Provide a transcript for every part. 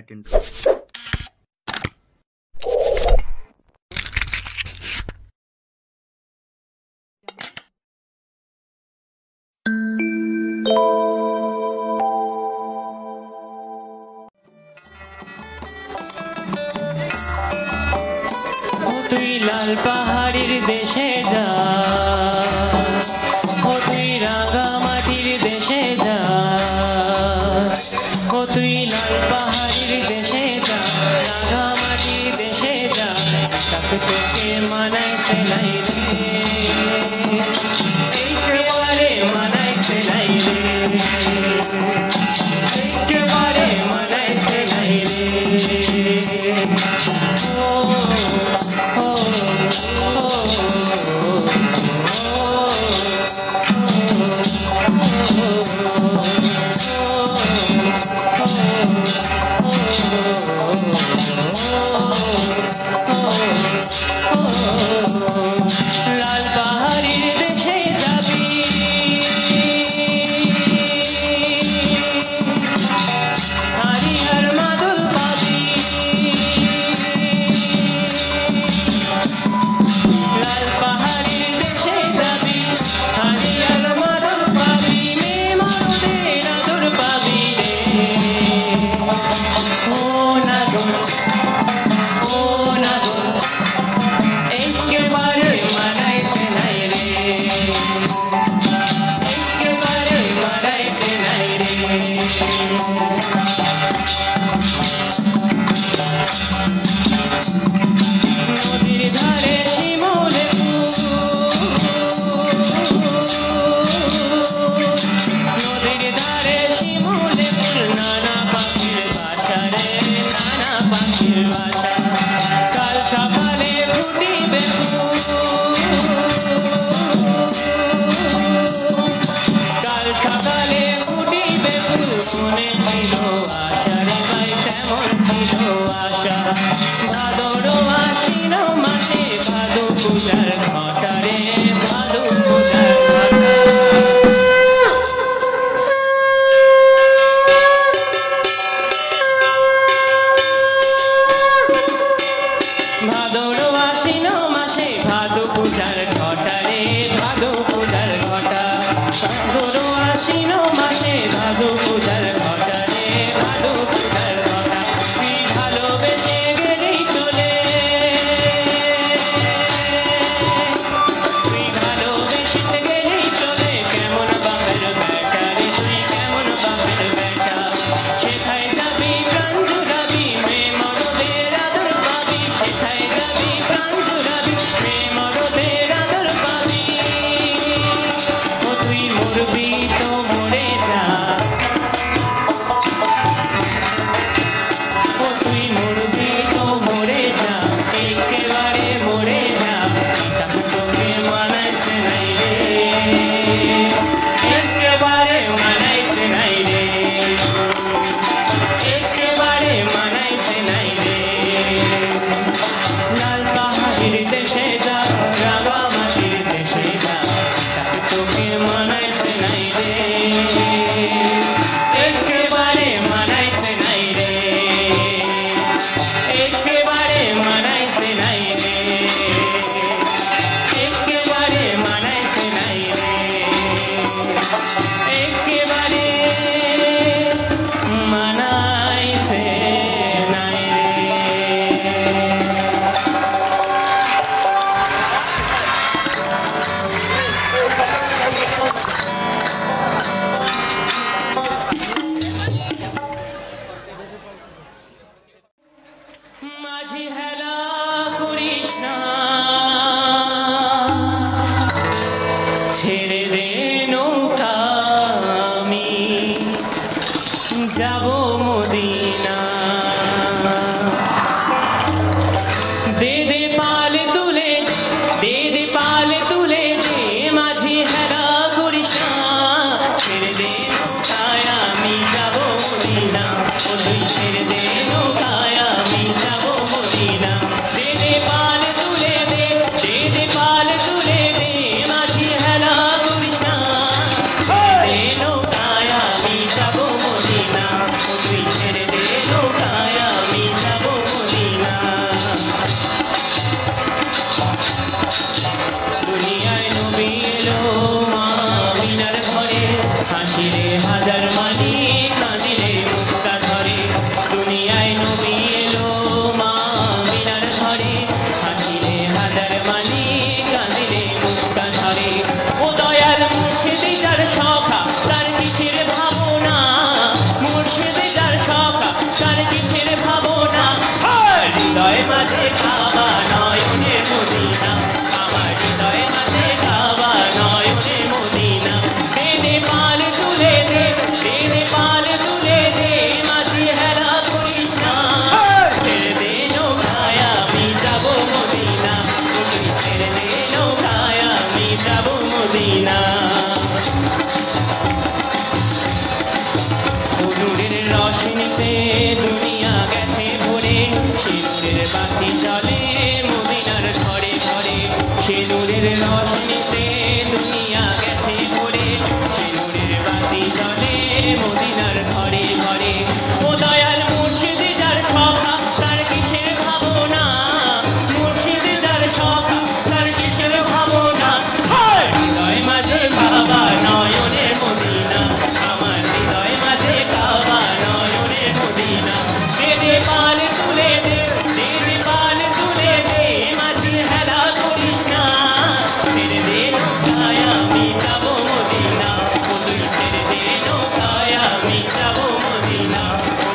intro. তুই লাল পাহাড়ের দেশে যা, ও তুই রাঙা মাটির দেশে যা, ও তুই লাল পাহাড়ের দেশে যা, রাঙা মাটির দেশে যা, তাক তোকে মানাইছে নাই রে, একেবারে মানাইছে নাই রে, একেবারে মানাইছে নাই রে। লাল পাহাড়ের দেশে যাবি, হারিয়ার মাদল পাবি, লাল পাহাড়ের দেশে যাবি, হারিয়ার মাদল পাবি, মেয়ে মরদের আদর পাবি রে। ও নাগর, ও নাগর, একেবারে মানাইছে নাই রে, একেবারে মানাইছে নাই রে। নদীর ধারে শিমুলে ফুল, নদীর ধারে শিমুলে ফুল, নানা পাখির বাসা রে, নানা পাখির বাসা। কাল সকালে ফুটিবে ফুল, কাল সকালে ফুটিবে ফুল, মনে ছিল আশা রে ভাই, তেমন ছিল আশা। ভাদর আশ্বিন মাসে ভাদু পূজার ঘটা রে, ভাদু পূজার ঘটা। ভাদর আশ্বিন মাসে ভাদু পূজার ঘটা রে, ভাদু পূজার ঘটা। ভাদর আশ্বিন মাসে ভাদু পূজার ঘটা রে, ভাদু পূজার ঘটা। তুই ভালোবেসে গেলি চলে, তুই ভালোবেসে গেলি চলে, কেমন বাপের বেটা রে, তুই কেমন বাপের বেটা। সেথায় যাবি প্রাণ জুড়াবি, মেয়ে মরদের আদর পাবি, সেথায় যাবি প্রাণ জুড়াবি, মেয়ে মরদের আদর পাবি। ও তুই মরবি তো মরে যা, ও তুই মরবি তো মরে যা, একেবারে মরে যা, তাক তোকে মানাইছে নাই রে, একেবারে মানাইছে নাই রে, একেবারে মানাইছে নাই রে। লাল পাহাড়ের দেশে যা, রাঙা মাটির দেশে যা, তাক তোকে মানাইছে নাই রে, একেবারে মানাইছে নাই রে, একেবারে মানাইছে নাই রে, একেবারে মানাইছে নাই রে, একেবারে মানাইছে নাই রে। মাঝি হেলা করিস না, ছেড়ে দে নৌকা, আমি যাব মদিনা। দে দে পাল তুলে, দে দে পাল তুলে দে, মাঝি হেলা করিস না, ছেড়ে দে নৌকায়, আমি যাব মদিনা। ও তুই ছেড়ে দে নৌকায়, আমি যাব মদিনা। দুনিয়ায় নবী এলো মা মিনার ঘরে হাসিলে হাজার মানি কাঁদিলে মুক্তা ঝরে ও দয়াল মুর্শিদি যার সখা তার কিসের ভাবনা মুর্শিদি যার সখা তার কিসের ভাবনা হৃদয় মাঝে কাবা নয়নে মদিনা আমার হৃদয় মাঝে কাবা নয়নে মদিনা টেনে পাল তুলে দে টেনে পাল তুলে দে মাঝি হেরা করিস না ছেড়ে দে নৌকায় আমি যাবো মদিনা তুই ছেড়ে দে নৌকায় আমি যাবো মদিনা নূরের রোশনীতে দুনিয়া গেছে ভরে সে নূরের বাতি জ্বলে মদিনার ঘরে ঘরে সে নূরের রোশনীতে দুনিয়া গেছে ভরে সে নূরের বাতি জ্বলে মদিনার ঘরে ঘরে ও দয়াল মুর্শিদি যার সখা তার কিসের ভাবনা মুর্শিদি যার সখা তার কিসের ভাবনা হৃদয় মাঝে কাবা নয়নে মদিনা আমার হৃদয় মাঝে কাবা নয়নে মদিনা দে পাল তুলে দে পাল তুলে দে মাঝি হেলা করিস না ছেড়ে দে নৌকায় আমি যাবো মদিনা তুই ছেড়ে দে নৌকায় আমি যাবো মদিনা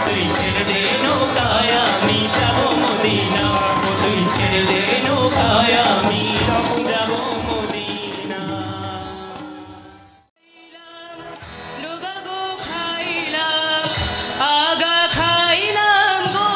তুই ছেড়ে দে নৌকায় আমি যাবো মদিনা তুই ছেড়ে দে নৌকায় আমি যাবো মদিনা লুগা গো খাইলাম আগা খাইলাম গো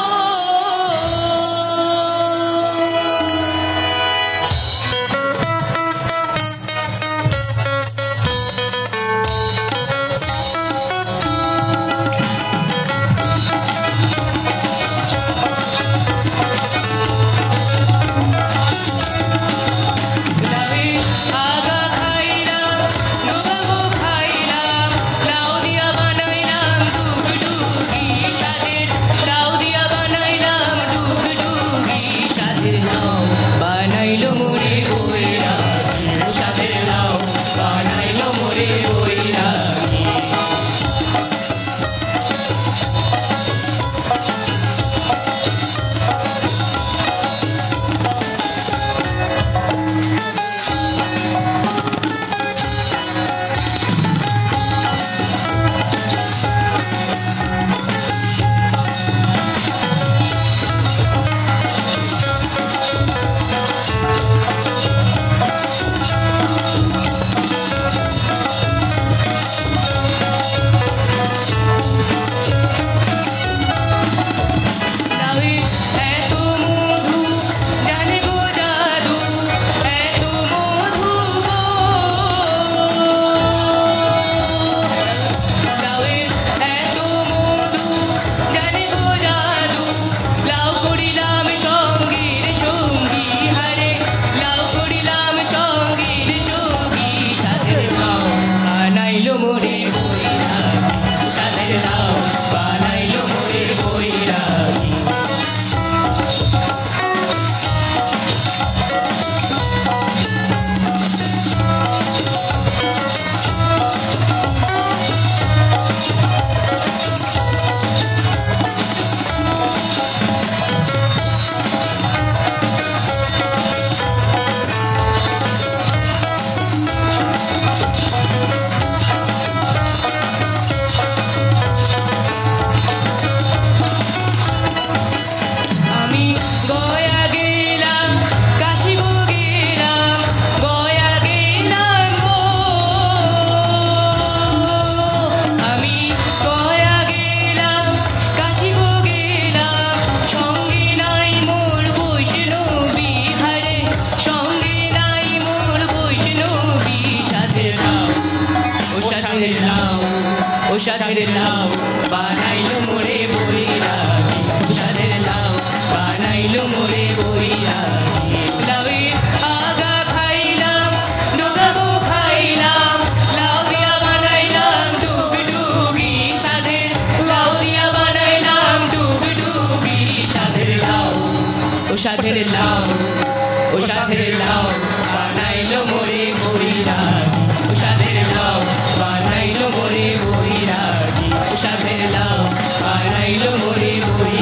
লাউই আগা খাইলাম লুগা গো খাইলাম লাউ দিয়া বানাইলাম ডুগডুগি সাদের লাউ দিয়া বানাইলাম ডুগডুগি সাদের লাউ বানাইলো মোরে বৈরাগী সাদের লাউ বানাইলো মোরে বৈরাগী লাউই এত মধু জানে গো জাদু এত মধু গো লাউই এত মধু জানে গো জাদু লাউ করিলাম সঙ্গীর সঙ্গী হারে লাউ করিলাম সঙ্গীর সঙ্গী সাথে লাউ বানাইলো মোরে বৈরাগী সাথে লাউ বানাইলো মোরে বৈরাগী আমি গয়া গেলাম কাশি গো গেলাম গয়া গেলাম গো আমি গয়া গেলাম কাশি গো গেলাম সঙ্গে নাই মোর বৈষ্ণবী হারে সঙ্গে নাই মোর বৈষ্ণবী সাথে লাউ ও সাথে লাউ ও সাথে লাউ বানাইলো মোরে বৈরাগী সাথে লাউ বানাইলো মোরে বৈরাগী লাউই আগা খাইলাম ডোগা গো খাইলাম লাউ দিয়া বানাইলাম ডুগডুগি সাদের লাউ দিয়া বানাইলাম ডুগডুগি সাদের লাউ ও সাদের লাউ ও সাদের লাউ বানাইলো মোরে বৈরাগী ও সাদের লাউ বানাইলো মোরে বৈরাগী ও সাদের লাউ বানাইলো মোরে বৈরাগী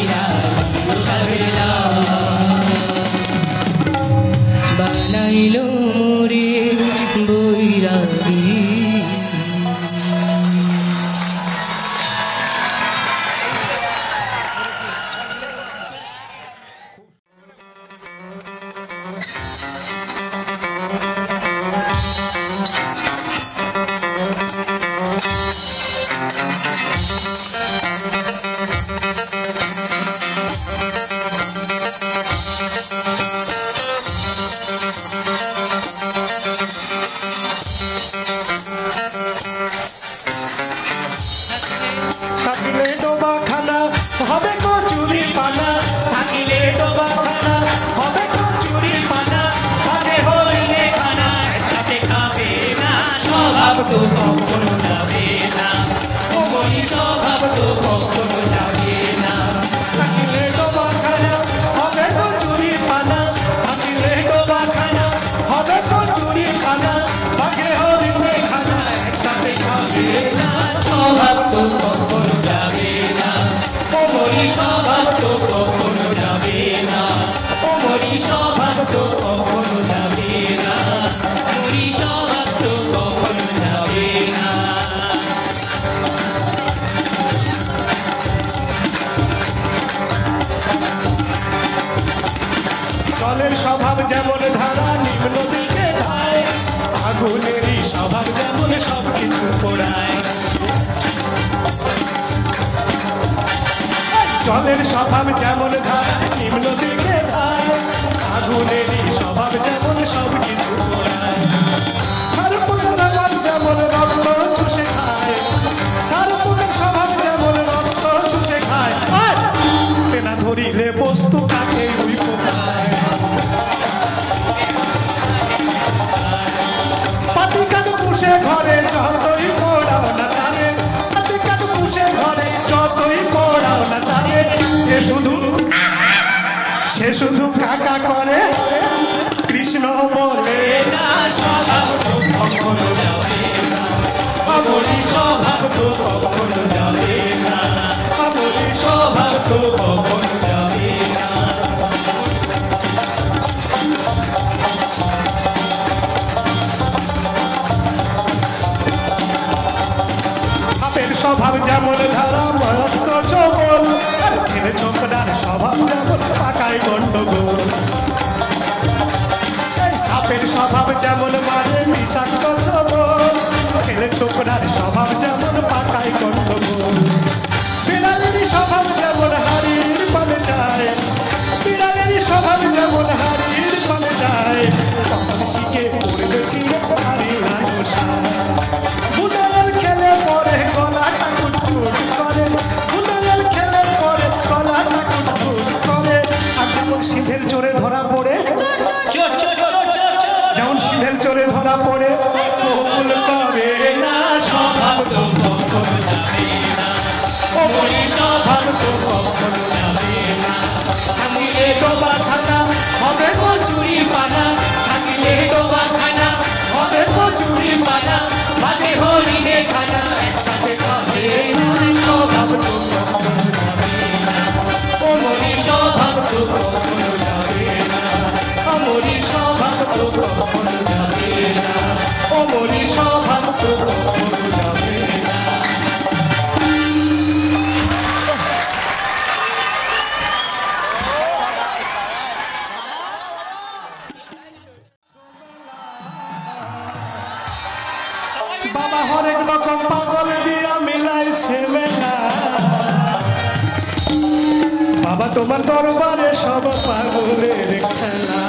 থাকিলে ডোবা খানা হবে কচুরি পানা, থাকিলে ডোবা খানা হবে কচুরি পানা, মানে হরিণে খানা একসাথে খাবে না, স্বভাব তো কখনো যাবে না, ও বলি স্বভাব তো কখনো যাবে না। থাকিলে ডোবা খানা হবে কচুরি পানা, থাকিলে ডোবা খানা হবে কচুরি পানা, মানে হরিণে খানা একসাথে খাবে না, স্বভাব তো কখনো যাবে না, ও বলি স্বভাব তো কখনো যাবে না, ও বলি স্বভাব তো কখনো যাবে না, বলি স্বভাব তো কখনো যাবে না। জলের স্বভাব যেমন ধারা নিম্ন দিকে ধায়, আগুনেরই স্বভাব যেমন সব কিছু পোড়ায়। জলের স্বভাব যেমন ধারা নিম্ন দিকে ধায়, আগুনেরই স্বভাব যেমন সব কিছু পোড়ায়। ছারপোকার স্বভাব যেমন রক্ত চুষে খায়, ছারপোকার স্বভাব যেমন রক্ত চুষে খায়, না ধরিলে বস্তু কাকে উই পোকায়। পাতিকাট পুষে ঘরে যতই পোড়াও না তারে, পাতিকাট পুষে ঘরে যতই পোড়াও না তারে, সে শুধু কাকা করে কৃষ্ণ বলে না, স্বভাব তো কখনো যাবে না, আমরি স্বভাব তো কখনো যাবে না, আমরি স্বভাব তো কখনো যাবে না। সাপের স্বভাব যেমন ধারা মরক্ত চোখল, ছেলে ছোকরার স্বভাব যেমন পাকায় গন্ডগোল। সাপের স্বভাব যেমন মানে বিষাক্ত ছবল, ছেলে ছোকরার স্বভাব যেমন পাকায় গন্ডগোল। বিড়ালেরই স্বভাব যেমন হাড়ির পানে যায়, বিড়ালেরই স্বভাব যেমন হাড়ির পানে যায়, তখন শিখে পড়েছি হাড়ির আলোসায়। বুদালের খেলে পরে গলাটা কুটকুট করে, বুদালের খেলে পরে গলাটা কুটকুট করে, আর যেমন সিধের চোরে ধরা পড়ে, যেমন সিধের চোরে ধরা পড়ে কবুল করে না, স্বভাব তো কখনো যাবে না, ও বলি স্বভাব তো কখনো যাবে না। থাকিলে ডোবা খানা হবে কচুরি পানা, থাকিলে ডোবা খানা হবে কচুরি পানা, মানে হরিণে খানা একসাথে খাবে না, স্বভাব তো কখনো যাবে না, ও বলি স্বভাব তো কখনো যাবে না, আমরি স্বভাব তো কখনো যাবে না, ও বলি স্বভাব তো কখনো যাবে না। বাবা হরেক রকম পাগল দিয়া মিলাইছে মেলা, বাবা তোমার দরবারে সব পাগলের খেলা।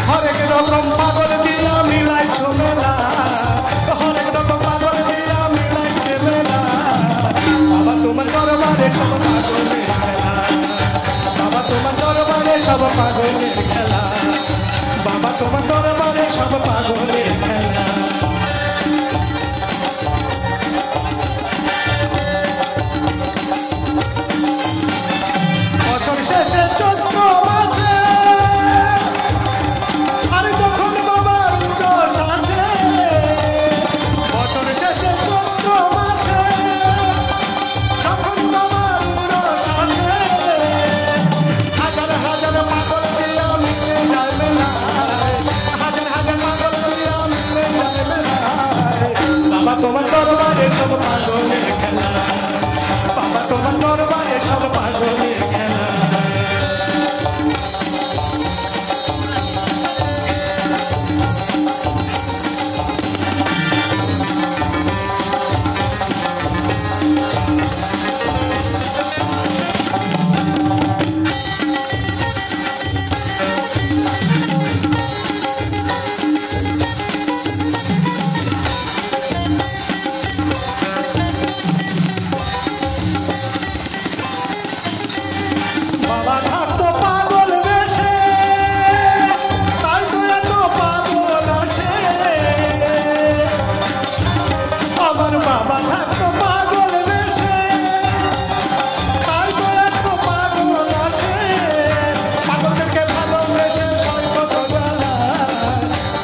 হরেক রকম পাগল দিয়া মিলাইছো মেলা, হরেক রকম পাগল দিয়া মিলাইছে মেলা, বাবা তোমার দরবারে সব পাগলের খেলা, বাবা তোমার দরবারে সব পাগলের খেলা, বাবা তোমার দরবারে সব পাগলের খেলা। বছর শেষে চৈত্র মাসে, আর যখন বাবার উদস আসে, বছর শেষে চৈত্র মাসে, যখন বাবার উদস আসে, হাজার হাজার পাগল দিয়া মিলে যায় মেলায়, হাজার হাজার পাগল দিয়া সব পাগলের খেলা বাবা থাকতো পাগল বেশে তাই তো এত পাগল আসে আমার বাবা থাকতো পাগল বেশে তাই তো এত পাগল আসে পাগলদেরকে ভালোবেসে সয় কত জ্বালা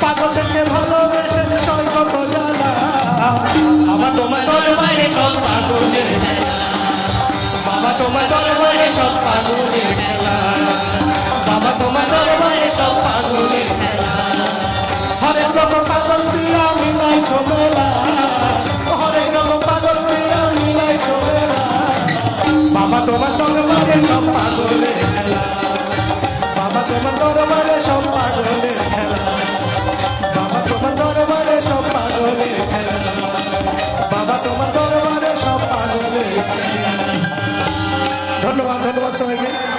পাগলদেরকে ভালোবেসে সয় কত জ্বালা আমার তোমার দরবারে সব পাগলের খেলা বাবা তোমার দরবারে সব পাগলের খেলা বাবা তোমার দরবারে সব পাগলের খেলা হরেক রকম পাগল দিয়া মিলাই চমেলা হরেক রকম পাগল দিয়া মিলাই চমেলা বাবা তোমার দরবারে সব পাগলের খেলা বাবা তোমার দরবারে সব পাগলের খেলা বাবা তোমার দরবারে সব পাগলের খেলা বাবা তোমার দরবারে সব পাগলের খেলা ধন্যবাদ ধন্যবাদ সবাইকে